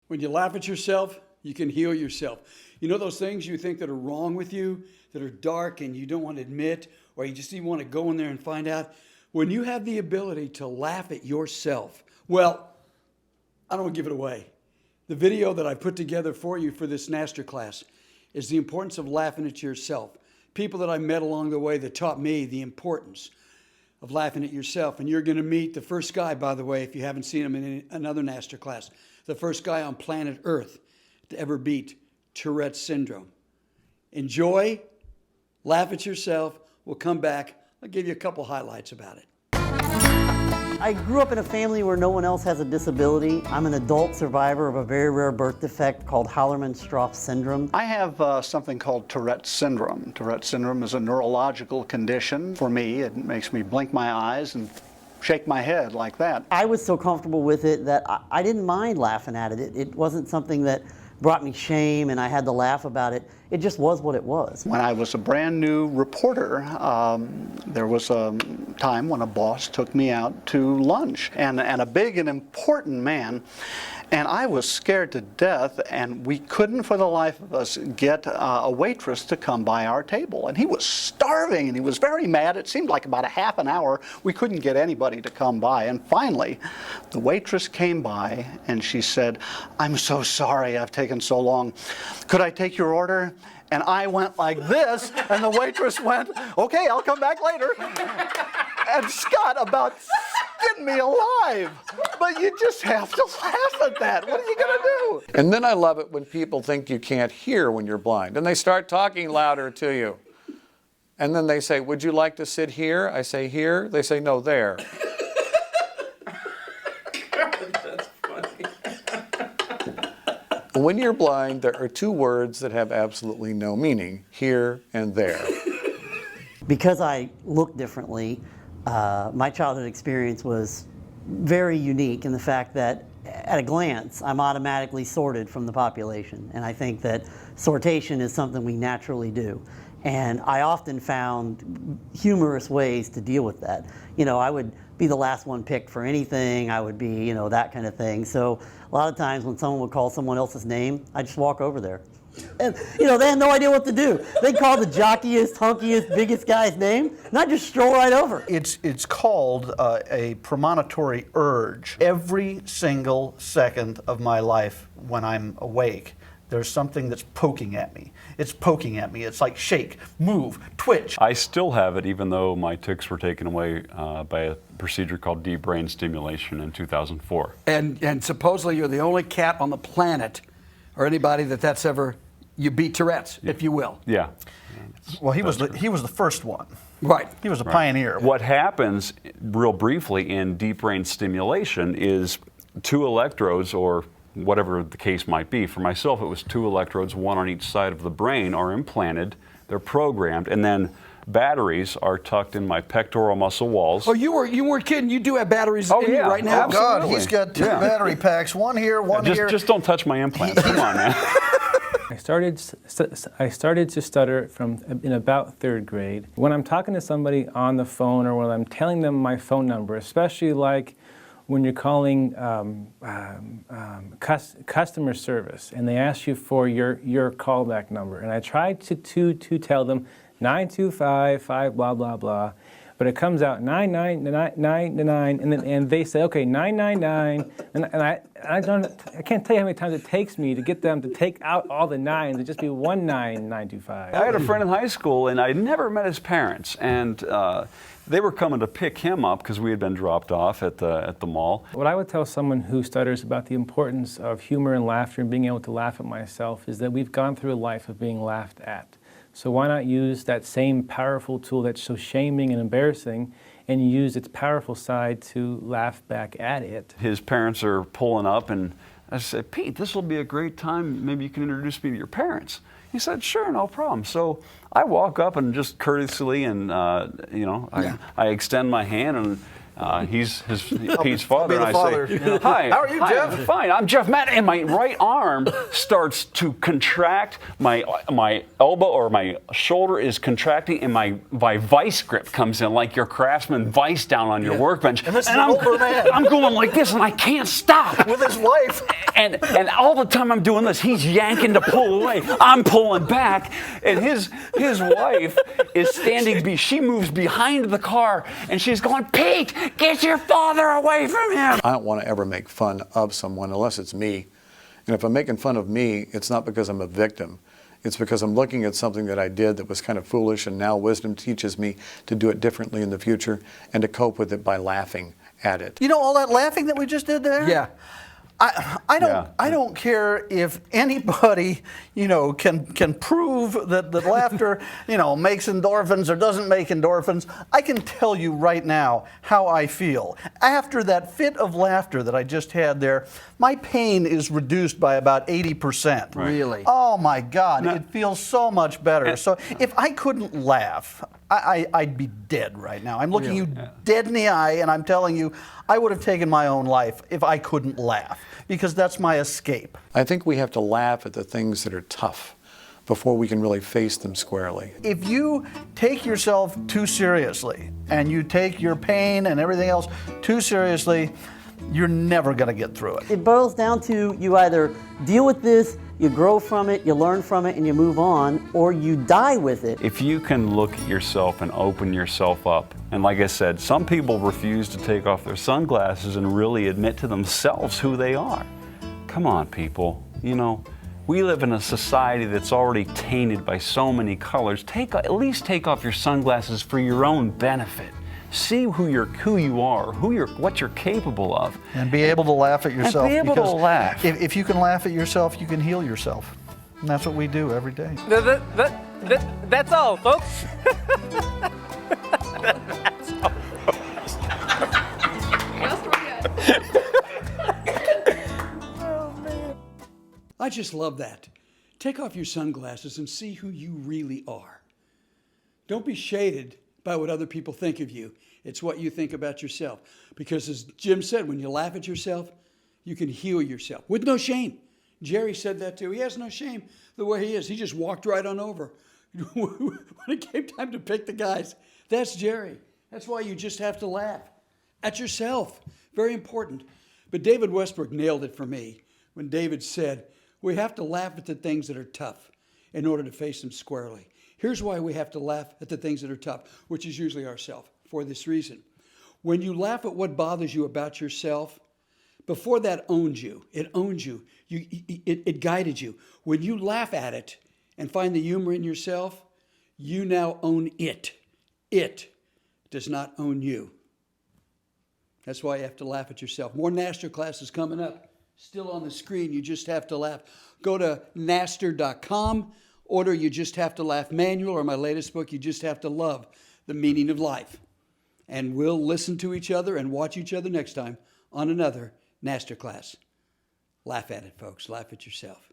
When you laugh at yourself, you can heal yourself. You know those things you think that are wrong with you, that are dark and you don't want to admit, or you just even want to go in there and find out? When you have the ability to laugh at yourself, well, I don't want to give it away. The video that I put together for you for this Nasterclass is the importance of laughing at yourself. People that I met along the way that taught me the importance of laughing at yourself. And you're going to meet the first guy, by the way, if you haven't seen him in another Nasterclass, the first guy on planet Earth to ever beat Tourette's syndrome. Enjoy, laugh at yourself. We'll come back. I'll give you a couple highlights about it. I grew up in a family where no one else has a disability. I'm an adult survivor of a very rare birth defect called Hallermann-Streiff syndrome. I have something called Tourette's syndrome. Tourette's syndrome is a neurological condition. For me, it makes me blink my eyes and shake my head like that. I was so comfortable with it that I didn't mind laughing at it. It wasn't something that brought me shame and I had to laugh about it. It just was what it was. When I was a brand new reporter, there was a time when a boss took me out to lunch, and a big and important man, and I was scared to death, and we couldn't for the life of us get a waitress to come by our table. And he was starving and he was very mad. It seemed like about a half an hour we couldn't get anybody to come by. And finally, the waitress came by and she said, "I'm so sorry I've taken so long. Could I take your order?" And I went like this, and the waitress went, "Okay, I'll come back later." And Scott about skinned me alive. But you just have to laugh at that. What are you going to do? And then I love it when people think you can't hear when you're blind, and they start talking louder to you. And then they say, "Would you like to sit here?" I say, "Here." They say, "No, there." That's funny. When you're blind, there are two words that have absolutely no meaning: here and there. Because I look differently, my childhood experience was very unique in the fact that at a glance, I'm automatically sorted from the population. And I think that sortation is something we naturally do. And I often found humorous ways to deal with that. You know, I would be the last one picked for anything. I would be, you know, that kind of thing. So a lot of times when someone would call someone else's name, I'd just walk over there. And, you know, they had no idea what to do. They'd call the jockiest, hunkiest, biggest guy's name, and I'd just stroll right over. It's called a premonitory urge. Every single second of my life when I'm awake, there's something that's poking at me. It's poking at me. It's like shake, move, twitch. I still have it, even though my tics were taken away by a procedure called deep brain stimulation in 2004. And supposedly you're the only cat on the planet, or anybody that's ever, you beat Tourette's, if you will. Yeah. Well, he was the first one. Right. He was a pioneer. What happens, real briefly, in deep brain stimulation is two electrodes, or whatever the case might be. For myself, it was two electrodes, one on each side of the brain, are implanted. They're programmed, and then batteries are tucked in my pectoral muscle walls. Oh, you weren't kidding. You do have batteries in you right now. Oh, God, he's got two battery packs. One here, one here. Just don't touch my implants. Come on, man. I started to stutter in about third grade. When I'm talking to somebody on the phone or when I'm telling them my phone number, especially like when you're calling customer service and they ask you for your callback number, and I tried to tell them 925 blah blah blah, but it comes out 999, and they say, okay, 999, and I can't tell you how many times it takes me to get them to take out all the nines and just be 19925. I had a friend in high school, and I never met his parents, and they were coming to pick him up because we had been dropped off at the mall. What I would tell someone who stutters about the importance of humor and laughter and being able to laugh at myself is that we've gone through a life of being laughed at. So why not use that same powerful tool that's so shaming and embarrassing and use its powerful side to laugh back at it? His parents are pulling up, and I said, "Pete, this will be a great time. Maybe you can introduce me to your parents." He said, "Sure, no problem." So I walk up and just courteously and, I extend my hand, and He's Pete's father, the and father, I say, yeah. "Hi, How are you, hi, Jeff?" I'm fine. I'm Jeff Matt," and my right arm starts to contract. My elbow or my shoulder is contracting, and my vice grip comes in like your Craftsman vice down on your workbench. And this is an older man. I'm going like this, and I can't stop. With his wife. And all the time I'm doing this, he's yanking to pull away. I'm pulling back, and his wife is standing. She moves behind the car, and she's going, "Pete, get your father away from him!" I don't want to ever make fun of someone unless it's me. And if I'm making fun of me, it's not because I'm a victim. It's because I'm looking at something that I did that was kind of foolish, and now wisdom teaches me to do it differently in the future and to cope with it by laughing at it. You know all that laughing that we just did there? Yeah. I don't care if anybody, can prove that laughter, makes endorphins or doesn't make endorphins. I can tell you right now how I feel. After that fit of laughter that I just had there, my pain is reduced by about 80%. Really? Oh my God, it feels so much better. So if I couldn't laugh, I'd be dead right now. I'm looking you dead in the eye and I'm telling you, I would have taken my own life if I couldn't laugh, because that's my escape. I think we have to laugh at the things that are tough before we can really face them squarely. If you take yourself too seriously and you take your pain and everything else too seriously, you're never going to get through it. It boils down to you either deal with this, you grow from it, you learn from it, and you move on, or you die with it. If you can look at yourself and open yourself up, and like I said, some people refuse to take off their sunglasses and really admit to themselves who they are. Come on, people. We live in a society that's already tainted by so many colors. At least take off your sunglasses for your own benefit. See who you are, what you're capable of. And be able to laugh at yourself. And be able to because laugh. If you can laugh at yourself, you can heal yourself. And that's what we do every day. That's all, folks. I just love that. Take off your sunglasses and see who you really are. Don't be shaded by what other people think of you. It's what you think about yourself. Because as Jim said, when you laugh at yourself, you can heal yourself with no shame. Jerry said that too. He has no shame the way he is. He just walked right on over. When it came time to pick the guys, that's Jerry. That's why you just have to laugh at yourself. Very important. But David Westbrook nailed it for me when David said, we have to laugh at the things that are tough in order to face them squarely. Here's why we have to laugh at the things that are tough, which is usually ourselves, for this reason. When you laugh at what bothers you about yourself, before that owned you, it owned you, it guided you. When you laugh at it and find the humor in yourself, you now own it. It does not own you. That's why you have to laugh at yourself. More Nasterclass is coming up. Still on the screen, you just have to laugh. Go to Naster.com, order You Just Have to Laugh manual, or my latest book, You Just Have to Love, The Meaning of Life. And we'll listen to each other and watch each other next time on another Nasterclass. Laugh at it, folks. Laugh at yourself.